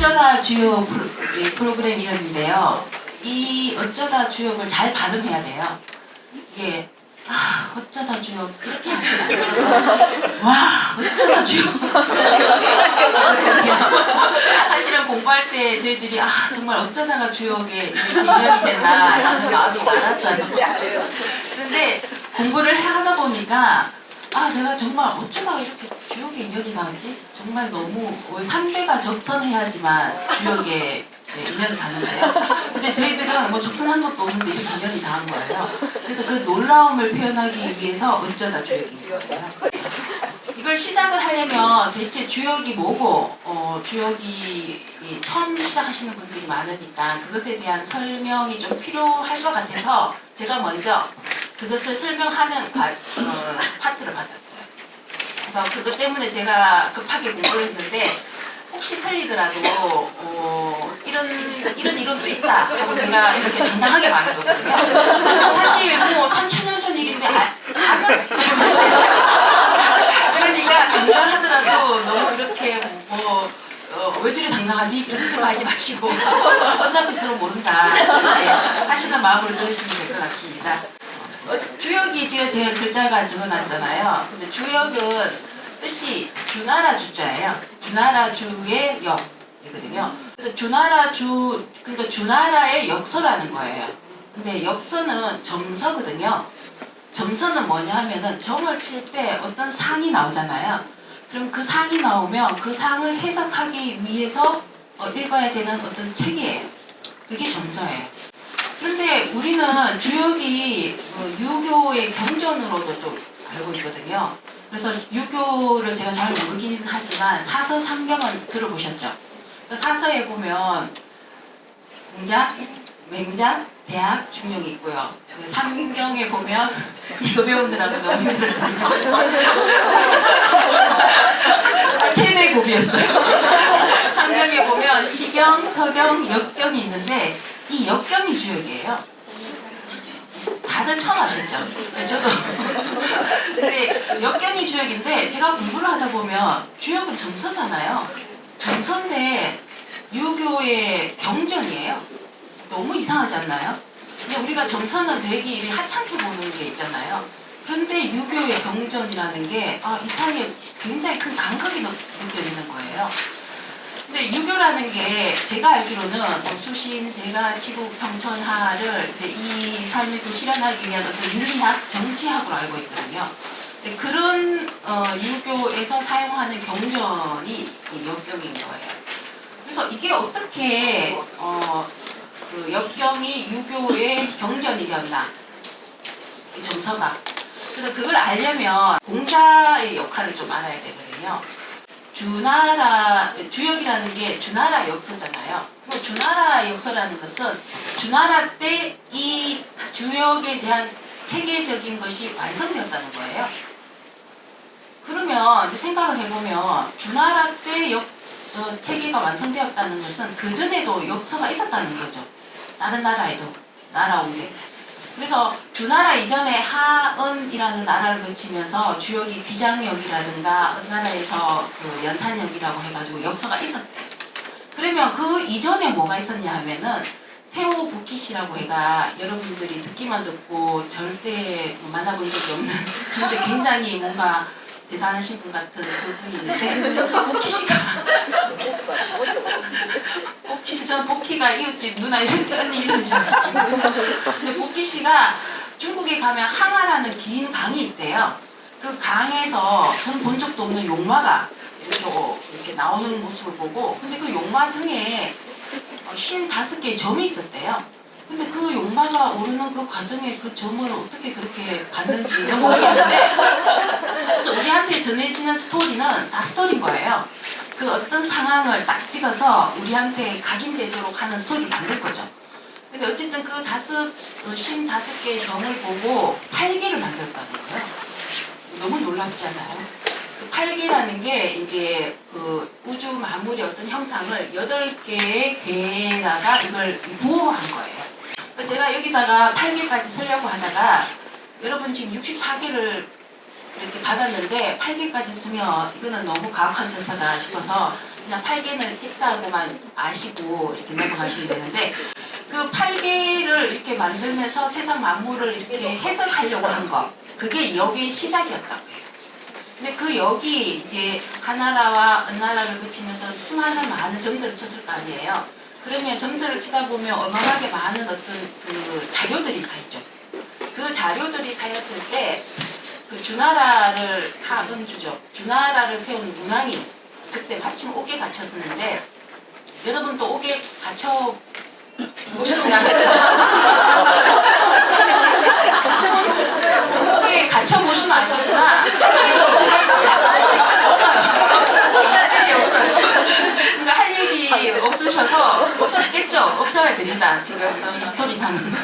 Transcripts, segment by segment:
어쩌다 주역 프로그램 이름인데요. 이 어쩌다 주역을 잘 발음해야 돼요. 이게 어쩌다 주역 이렇게 하시면 안 돼요. 와 어쩌다 주역. 사실은 공부할 때 저희들이 정말 어쩌다가 주역에 이렇게 인연이 됐나 라는 마음이 많았어요. 그런데 공부를 하다 보니까 내가 정말 어쩌다가 이렇게 주역에 인연이 닿았지? 정말 너무 3대가 적선해야지만 주역에 인연이 닿는데요. 근데 저희들은 뭐 적선한 것도 없는데 이렇게 인연이 닿은 거예요. 그래서 그 놀라움을 표현하기 위해서 어쩌다 주역인 거예요. 이걸 시작을 하려면 대체 주역이 뭐고 주역이 처음 시작하시는 분들이 많으니까 그것에 대한 설명이 좀 필요할 것 같아서 제가 먼저 그것을 설명하는 파트를 받았어요. 그래서 그것 때문에 제가 급하게 공부를 했는데 혹시 틀리더라도 이런 이론도 있다 하고 제가 이렇게 당당하게 말하거든요. 사실 뭐 3000년 전 일인데 그러니까 당당하더라도 너무 이렇게 왜 저리 당당하지? 이렇게 생각하지 마시고 어차피 서로 모른다 이렇게 하시는 마음으로 들으시면 될 것 같습니다. 주역이 제가 글자가 적어놨잖아요. 근데 주역은 뜻이 주나라 주자예요. 주나라 주의 역이거든요. 그래서 그러니까 주나라의 역서라는 거예요. 근데 역서는 점서거든요. 점서는 뭐냐 하면은 점을 칠 때 어떤 상이 나오잖아요. 그럼 그 상이 나오면 그 상을 해석하기 위해서 읽어야 되는 어떤 책이에요. 그게 점서예요. 그런데 우리는 주역이 유교의 경전으로도 또 알고 있거든요. 그래서 유교를 제가 잘 모르긴 하지만 사서 상경은 들어보셨죠? 사서에 보면 공자, 맹자, 대학, 중용이 있고요. 상경에 보면 이거 배우느라고 너무 힘들었어요. 최대 고비였어요. 상경에 보면 시경, 서경, 역경이 있는데 이 역경이 주역이에요. 다들 처음 아셨죠? 저도. 근데 역경이 주역인데 제가 공부를 하다 보면 주역은 점서잖아요. 점서인데 유교의 경전이에요. 너무 이상하지 않나요? 그냥 우리가 점서는 되게 하찮게 보는 게 있잖아요. 그런데 유교의 경전이라는 게 이 사이에 굉장히 큰 간극이 느껴지는 거예요. 근데 유교라는 게 제가 알기로는 수신, 제가, 지국, 평천하를 이제 이 삶에서 실현하기 위한 어떤 윤리학, 정치학으로 알고 있거든요. 근데 그런 유교에서 사용하는 경전이 이 역경인 거예요. 그래서 이게 어떻게 그 역경이 유교의 경전이 되었나? 이 정서가. 그래서 그걸 알려면 공자의 역할을 좀 알아야 되거든요. 주역이라는 게 주나라 역사잖아요. 주나라 역사라는 것은 주나라 때 이 주역에 대한 체계적인 것이 완성되었다는 거예요. 그러면 이제 생각을 해보면 주나라 때 체계가 완성되었다는 것은 그 전에도 역사가 있었다는 거죠. 다른 나라에도 날아온 게. 그래서 주나라 이전에 하은이라는 나라를 거치면서 주역이 귀장역이라든가 은나라에서 그 연산역이라고 해가지고 역사가 있었대요. 그러면 그 이전에 뭐가 있었냐 하면은 태호 보키시라고 해가 여러분들이 듣기만 듣고 절대 만나본 적이 없는 근데 굉장히 뭔가 대단하신 분 같은 그분이 있는데 그 보키시가 저는 보키가 이웃집 누나 언니 이름이 잘 근데 보키시가 중국에 가면 항아라는 긴 강이 있대요. 그 강에서 전 본 적도 없는 용마가 이렇게 나오는 모습을 보고 근데 그 용마 등에 55개의 점이 있었대요. 근데 그 용마가 오르는 그 과정에 그 점을 어떻게 그렇게 봤는지는 모르겠는데 그래서 우리한테 전해지는 스토리는 다 스토리인 거예요. 그 어떤 상황을 딱 찍어서 우리한테 각인되도록 하는 스토리를 만들 거죠. 근데 어쨌든 그 55개의 점을 보고 8개를 만들었다는 거예요. 너무 놀랍지 않아요? 그 8개라는 게 이제 그 우주 만물의 어떤 형상을 8개의 개에다가 이걸 부호한 거예요. 제가 여기다가 8개까지 쓰려고 하다가 여러분 지금 64개를 이렇게 받았는데 8개까지 쓰면 이거는 너무 가혹한 처사다 싶어서 그냥 8개는 있다고만 아시고 이렇게 넘어가시면 되는데 그 8개를 이렇게 만들면서 세상 만물을 이렇게 해석하려고 한 거, 그게 여기의 시작이었다고 해요. 근데 그 여기 이제 하나라와 은나라를 그치면서 수많은 많은 점들을 쳤을 거 아니에요. 그러면 점들을 치다 보면 어마어마하게 많은 어떤 그 자료들이 쌓였죠. 그 자료들이 쌓였을 때 그 주나라를 하은주죠. 주나라를 세운 문왕이 그때 마침 옥에 갇혔었는데 여러분 또 옥에 갇혀 보시지 않았죠? 옥에 갇혀 보시면 아시지만 없어요. 할 얘기 없어요. 그러니까 할 얘기 없으셔서 없었겠죠. 없어야 됩니다. 지금 이 스토리상은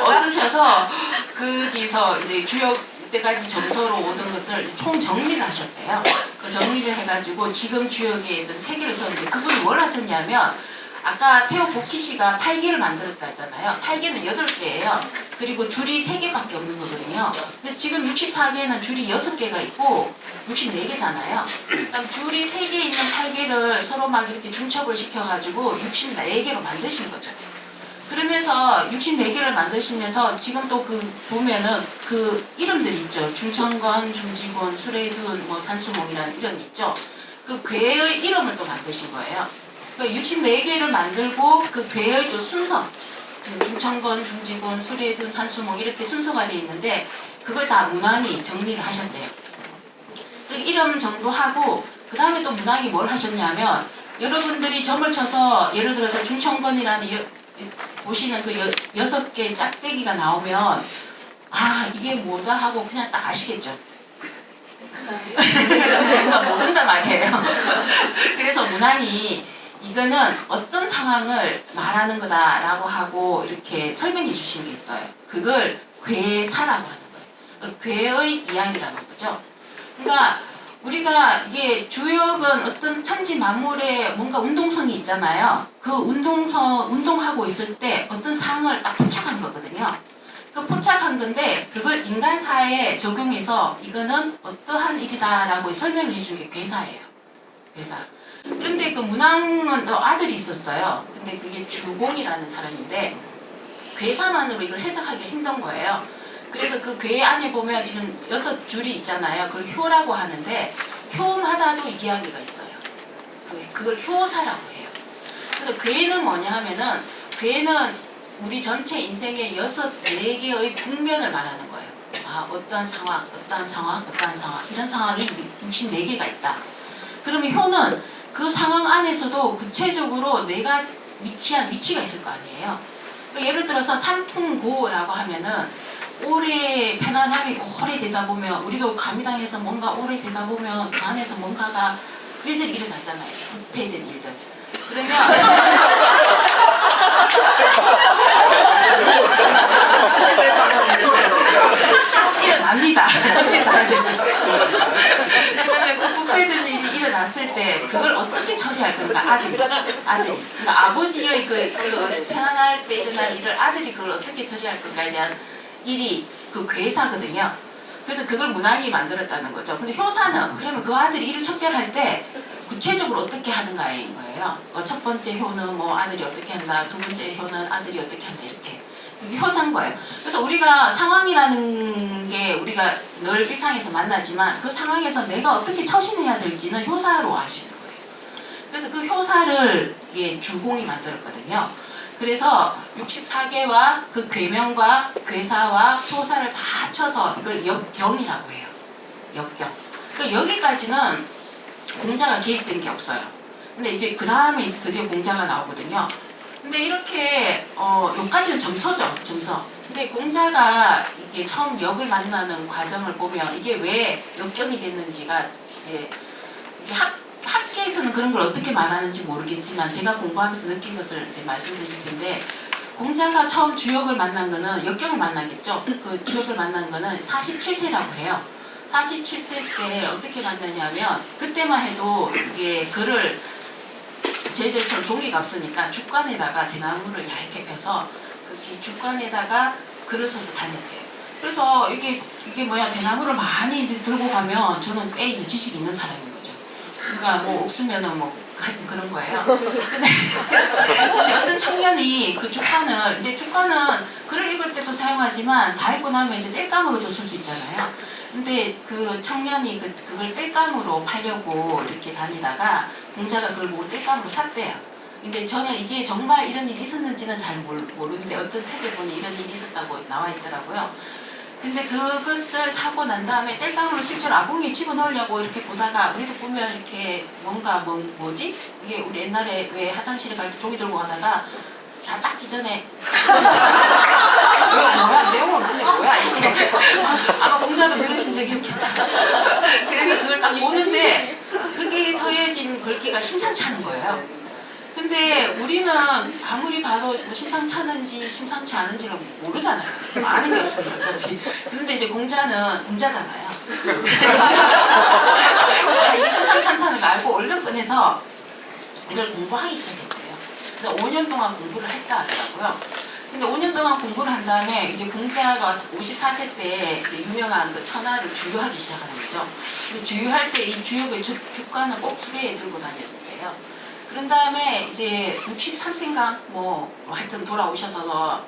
없으셔서 거기서 이제 주요 이때까지 점서로 오는 것을 총 정리를 하셨대요. 그 정리를 해가지고 지금 주역에 있던 체계를 썼는데 그분이 뭘 하셨냐면 아까 태오 보키시가 8개를 만들었다 했잖아요. 8개는 8개예요. 그리고 줄이 3개밖에 없는 거거든요. 근데 지금 64개는 줄이 6개가 있고 64개잖아요. 그럼 줄이 3개 있는 8개를 서로 막 이렇게 중첩을 시켜가지고 64개로 만드신 거죠. 그러면서 64개를 만드시면서 지금 또 그 보면은 그 이름들이 있죠. 중천권, 중지권, 수레둔, 뭐 산수몽이라는 이름이 있죠. 그 괴의 이름을 또 만드신 거예요. 그러니까 64개를 만들고 그 괴의 또 순서, 중천권, 중지권, 수레둔, 산수몽 이렇게 순서가 되어 있는데 그걸 다 문왕이 정리를 하셨대요. 그리고 이름 정도 하고 그 다음에 또 문왕이 뭘 하셨냐면 여러분들이 점을 쳐서 예를 들어서 중천권이라는 보시는 그 6개 짝대기가 나오면 아 이게 뭐다 하고 그냥 딱 아시겠죠. 그러니까 모른단 말이에요. 그래서 문왕이 이거는 어떤 상황을 말하는 거다라고 하고 이렇게 설명해 주신 게 있어요. 그걸 괴사라고 하는 거예요. 괴의 이야기라는 거죠. 그러니까 우리가 이게 주역은 어떤 천지 만물에 뭔가 운동성이 있잖아요. 그 운동하고 있을 때 어떤 상을 딱 포착한 거거든요. 그 포착한 건데 그걸 인간사에 적용해서 이거는 어떠한 일이다라고 설명을 해준 게 괴사예요. 괴사. 그런데 그 문왕은 또 아들이 있었어요. 근데 그게 주공이라는 사람인데 괴사만으로 이걸 해석하기 힘든 거예요. 그래서 그 괴 안에 보면 지금 6줄이 있잖아요. 그걸 효라고 하는데 효마다도 이야기가 있어요. 그걸 효사라고 해요. 그래서 괴는 뭐냐 하면은 괴는 우리 전체 인생의 4개의 국면을 말하는 거예요. 아, 어떠한 상황, 어떠한 상황, 어떠한 상황 이런 상황이 64개가 있다. 그러면 효는 그 상황 안에서도 구체적으로 내가 위치한 위치가 있을 거 아니에요. 예를 들어서 삼풍고라고 하면은 오래 편안함이 오래되다 보면 우리도 감이당해서 뭔가 오래되다 보면 그 안에서 뭔가가 일들이 일어나잖아요. 부패된 일들. 그러면 일어납니다. 그러면 그 부패된 일이 일어났을 때 그걸 어떻게 처리할 건가? 아들이. 그러니까 아버지의 그 편안할 때 일어난 일을 아들이 그걸 어떻게 처리할 건가에 대한 일이 그 괴사거든요. 그래서 그걸 문왕이 만들었다는 거죠. 근데 효사는 그러면 그 아들이 일을 척결할 때 구체적으로 어떻게 하는가인 거예요. 첫 번째 효는 뭐 아들이 어떻게 한다, 두 번째 효는 아들이 어떻게 한다 이렇게. 그게 효사인 거예요. 그래서 우리가 상황이라는 게 우리가 늘 일상에서 만나지만 그 상황에서 내가 어떻게 처신해야 될지는 효사로 아시는 거예요. 그래서 그 효사를 주공이 만들었거든요. 그래서 64개와 그 괴명과 괴사와 효사를 다 합쳐서 이걸 역경이라고 해요. 역경. 그러니까 여기까지는 공자가 개입된 게 없어요. 근데 이제 그 다음에 이제 드디어 공자가 나오거든요. 근데 이렇게 여기까지는 점서죠. 점서. 근데 공자가 이게 처음 역을 만나는 과정을 보면 이게 왜 역경이 됐는지가 이제 이게 학계에서는 그런 걸 어떻게 말하는지 모르겠지만 제가 공부하면서 느낀 것을 이제 말씀드릴 텐데 공자가 처음 주역을 만난 거는 역경을 만나겠죠. 그 주역을 만난 거는 47세라고 해요. 47세 때 어떻게 만나냐면 그때만 해도 이게 글을 저희들처럼 종이가 없으니까 죽관에다가 대나무를 얇게 펴서 그 죽관에다가 글을 써서 다녔대요. 그래서 이게 뭐야 대나무를 많이 들고 가면 저는 꽤 이제 지식이 있는 사람인 거죠. 그러니까 뭐 없으면은 뭐 하여튼 그런 거예요. 근데 어떤 청년이 그 주가는 이제 주가는 글을 읽을 때도 사용하지만 다 읽고 나면 이제 땔감으로도 쓸 수 있잖아요. 근데 그 청년이 그걸 땔감으로 팔려고 이렇게 다니다가 공자가 그걸 보고 땔감으로 샀대요. 근데 저는 이게 정말 이런 일이 있었는지는 잘 모르는데 어떤 책에 보니 이런 일이 있었다고 나와 있더라고요. 근데 그것을 사고 난 다음에 땔감으로 실제로 아궁이에 집어넣으려고 이렇게 보다가 우리도 보면 이렇게 뭔가 뭐지? 이게 우리 옛날에 왜 화장실에 갈 때 종이 들고 가다가 다 닦기 전에 뭐야 내용은 근데 뭐야 이렇게 아마 공자도 그러신 적이 있겠죠. 그래서 그걸 딱 보는데 그게 서예진 글귀가 심상치 않은 거예요. 근데 우리는 아무리 봐도 뭐 심상치 않은지 심상치 않은지를 모르잖아요. 아는 게 없으니까 어차피. 그런데 이제 공자는 공자잖아요. 이게 심상치 않다는 걸 알고 얼른 꺼내서 이걸 공부하기 시작했대요. 그래서 5년 동안 공부를 했다 하더라고요. 근데 5년 동안 공부를 한 다음에 이제 공자가 54세 때 이제 유명한 그 천하를 주유하기 시작하는 거죠. 근데 주유할 때 이 주역의 주가는 꼭 수레에 들고 다녔었대요. 그런 다음에 이제 63세인가 뭐 하여튼 돌아오셔서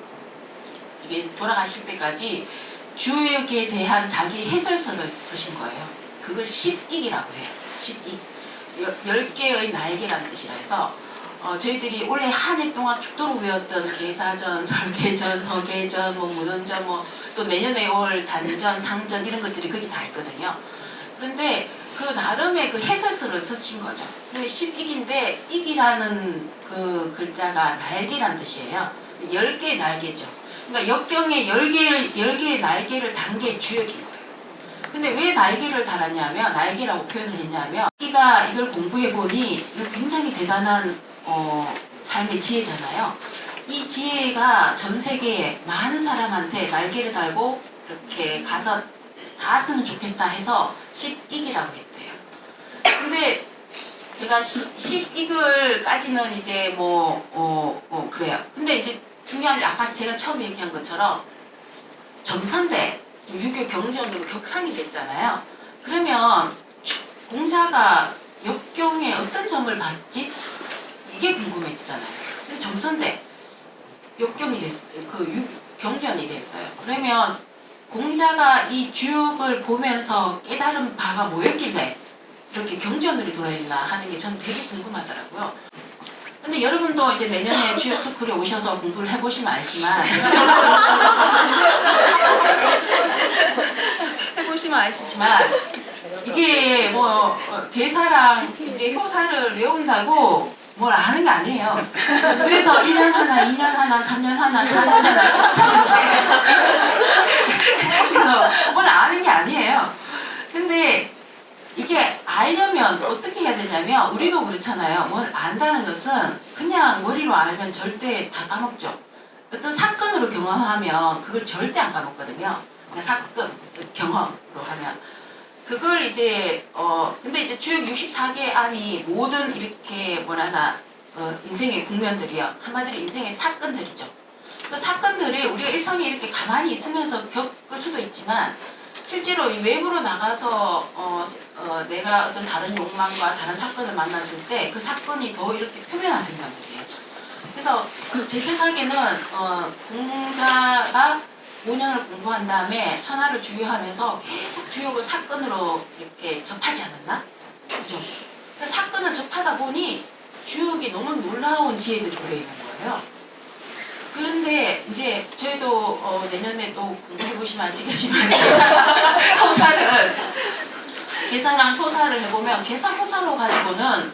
이게 돌아가실 때까지 주역에 대한 자기 해설서를 쓰신 거예요. 그걸 10익이라고 해요. 10익. 10개의 날개라는 뜻이라 해서 저희들이 올해 한 해 동안 죽도록 외웠던 계사전, 설계전, 서계전, 뭐 문헌전, 뭐 또 내년에 올 단전, 상전 이런 것들이 거기 다 있거든요. 그런데 그 나름의 그 해설서를 쓰신 거죠. 그게 10익인데 익이라는 그 글자가 날개란 뜻이에요. 10개의 날개죠. 그러니까 역경에 10개의 날개를 단 게 주역인 거예요. 근데 왜 날개를 달았냐면 날개라고 표현을 했냐면 우리가 이걸 공부해보니 이거 굉장히 대단한 삶의 지혜잖아요. 이 지혜가 전 세계에 많은 사람한테 날개를 달고 이렇게 가서 닿았으면 좋겠다 해서 10익이라고 했대요. 근데 제가 10익을까지는 이제 그래요. 근데 이제 중요한 게 아까 제가 처음 얘기한 것처럼 점선대 유교 경전으로 격상이 됐잖아요. 그러면 공자가 역경에 어떤 점을 봤지? 이게 궁금해지잖아요. 근데 점선대 역경이 됐어요. 경전이 됐어요. 그러면 공자가 이 주역을 보면서 깨달은 바가 뭐였길래 이렇게 경전으로 들어있나 하는 게 전 되게 궁금하더라고요. 근데 여러분도 이제 내년에 주역 스쿨에 오셔서 공부를 해보시면 알지만 해보시면 아시지만 이게 뭐 계사랑 이제 효사를 외운다고 뭘 아는 게 아니에요. 그래서 1년 하나, 2년 하나, 3년 하나, 4년 하나 그래서 뭘 아는 게 아니에요. 근데 이게 알려면 어떻게 해야 되냐면 우리도 그렇잖아요. 뭘 안다는 것은 그냥 머리로 알면 절대 다 까먹죠. 어떤 사건으로 경험하면 그걸 절대 안 까먹거든요. 그러니까 사건, 경험으로 하면 그걸 이제 근데 이제 주역 64개 안이 모든 이렇게 뭐라나 인생의 국면들이요. 한마디로 인생의 사건들이죠. 그 사건들을 우리가 일상에 이렇게 가만히 있으면서 겪을 수도 있지만 실제로 이 외부로 나가서 내가 어떤 다른 욕망과 다른 사건을 만났을 때 그 사건이 더 이렇게 표면화된단 말이에요. 그래서 제 생각에는 공자가 5년을 공부한 다음에 천하를 주유하면서 계속 주역을 사건으로 이렇게 접하지 않았나? 그죠? 그 사건을 접하다 보니 주역이 너무 놀라운 지혜들이 들어있는 거예요. 그런데 이제 저희도 내년에 또 공부해보시면 아시겠지만 계사랑 효사를 해보면 계사 효사로 가지고는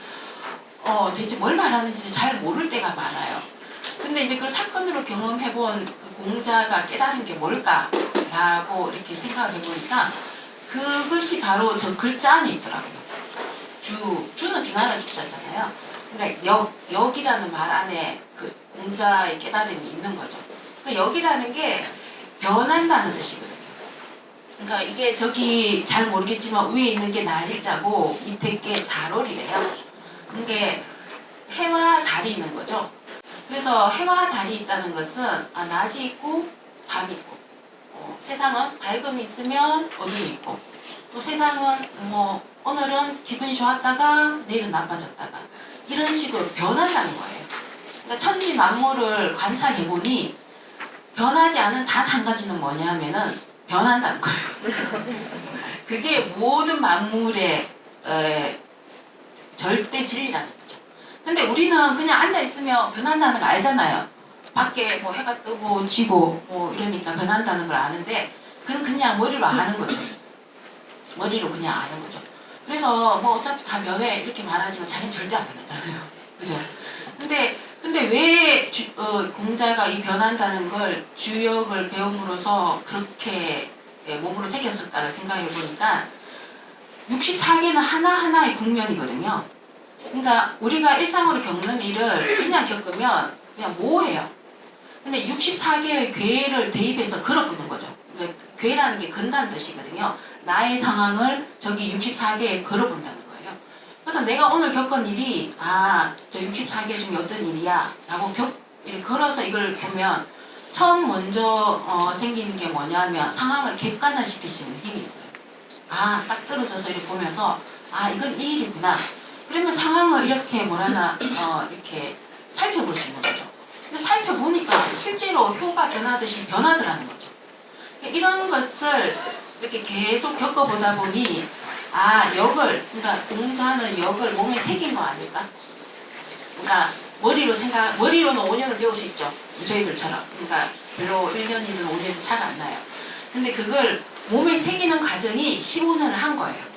대체 뭘 말하는지 잘 모를 때가 많아요. 근데 이제 그걸 사건으로 경험해본 그 공자가 깨달은 게 뭘까라고 이렇게 생각을 해보니까 그것이 바로 저 글자 안에 있더라고요. 주는 주나라 주자잖아요. 그러니까 역이라는 말 안에 그 공자의 깨달음이 있는 거죠. 그 역이라는 게 변한다는 뜻이거든요. 그러니까 이게 저기 잘 모르겠지만 위에 있는 게 날일자고 밑에 게 달월이래요. 이게 해와 달이 있는 거죠. 그래서 해와 달이 있다는 것은 낮이 있고 밤이 있고 세상은 밝음이 있으면 어둠이 있고 또 세상은 뭐 오늘은 기분이 좋았다가 내일은 나빠졌다가 이런 식으로 변한다는 거예요. 그러니까 천지 만물을 관찰해보니 변하지 않은 단 한 가지는 뭐냐 하면은 변한다는 거예요. 그게 모든 만물의 절대 진리라는 거죠. 근데 우리는 그냥 앉아있으면 변한다는 거 알잖아요. 밖에 뭐 해가 뜨고 지고 뭐 이러니까 변한다는 걸 아는데 그건 그냥 머리로 아는 거죠. 머리로 그냥 아는 거죠. 그래서 뭐 어차피 다 변해 이렇게 말하지만 자기는 절대 안 변하잖아요. 그죠? 근데 왜 공자가 이 변한다는 걸 주역을 배움으로써 그렇게 몸으로 새겼을까를 생각해 보니까 64개는 하나하나의 국면이거든요. 그러니까 우리가 일상으로 겪는 일을 그냥 겪으면 그냥 모호해요. 근데 64개의 괴를 대입해서 걸어보는 거죠. 그러니까 괴라는 게 건다는 뜻이거든요. 나의 상황을 저기 64개에 걸어본다는 거예요. 그래서 내가 오늘 겪은 일이 저 64개 중에 어떤 일이야 라고 이렇게 걸어서 이걸 보면 처음 먼저 생기는 게 뭐냐면 상황을 객관화시킬 수 있는 힘이 있어요. 딱 떨어져서 이렇게 보면서 이건 이 일이구나. 그러면 상황을 이렇게 이렇게 살펴볼 수 있는 거죠. 근데 살펴보니까 실제로 효가 변하듯이 변하더라는 거죠. 이런 것을 이렇게 계속 겪어보다 보니 그러니까 공자는 역을 몸에 새긴 거 아닐까? 그러니까 머리로는 5년을 배울 수 있죠. 저희들처럼. 그러니까 별로 1년이든 5년이 차가 안 나요. 근데 그걸 몸에 새기는 과정이 15년을 한 거예요.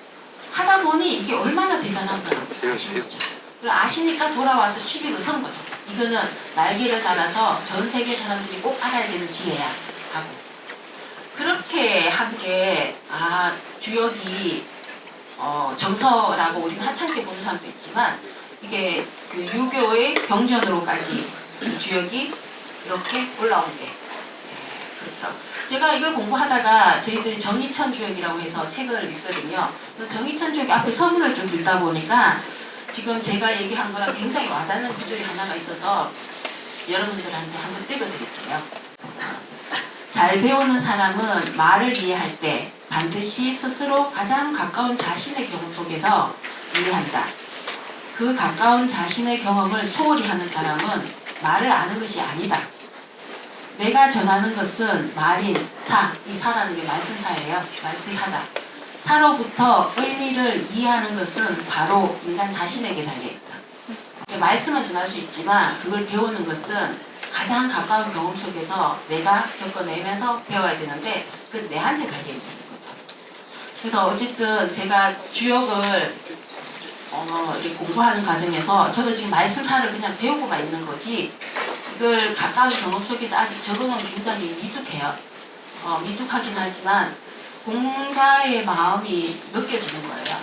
하다 보니 이게 얼마나 대단한 거라고 아시는 거죠. 그걸 아시니까 돌아와서 시비를 선 거죠. 이거는 날개를 달아서 전 세계 사람들이 꼭 알아야 되는 지혜야 하고. 그렇게 한 게 주역이 정서라고 우리가 하찮게 보는 사람도 있지만 이게 그 유교의 경전으로까지 주역이 이렇게 올라온 게 그렇더라고요. 제가 이걸 공부하다가 저희들이 정의천 주역이라고 해서 책을 읽거든요. 그래서 정의천 주역 앞에 서문을 좀 읽다 보니까 지금 제가 얘기한 거랑 굉장히 와닿는 구절이 하나가 있어서 여러분들한테 한번 띄워드릴게요. 잘 배우는 사람은 말을 이해할 때 반드시 스스로 가장 가까운 자신의 경험 속에서 이해한다. 그 가까운 자신의 경험을 소홀히 하는 사람은 말을 아는 것이 아니다. 내가 전하는 것은 말인 사, 이 사라는 게 말씀사예요. 말씀사다. 사로부터 의미를 이해하는 것은 바로 인간 자신에게 달려있다. 말씀은 전할 수 있지만 그걸 배우는 것은 가장 가까운 경험 속에서 내가 겪어내면서 배워야 되는데 그건 내한테 달려있는 거죠. 그래서 어쨌든 제가 주역을 이렇게 공부하는 과정에서 저도 지금 말씀사를 그냥 배우고만 있는 거지 이걸 가까운 경험 속에서 아직 적응은 굉장히 미숙해요. 미숙하긴 하지만 공자의 마음이 느껴지는 거예요.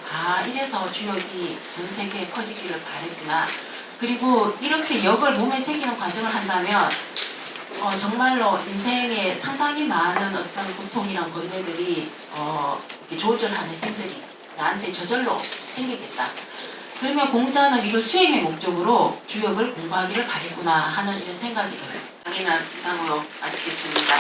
이래서 주역이 전 세계에 퍼지기를 바랬구나. 그리고 이렇게 역을 몸에 새기는 과정을 한다면 정말로 인생에 상당히 많은 어떤 고통이랑 번제들이 조절하는 힘들이 나한테 저절로 생기겠다. 그러면 공자는 이걸 수행의 목적으로 주역을 공부하기를 바랬구나 하는 이런 생각이 들어요. 강의는 이상으로 마치겠습니다.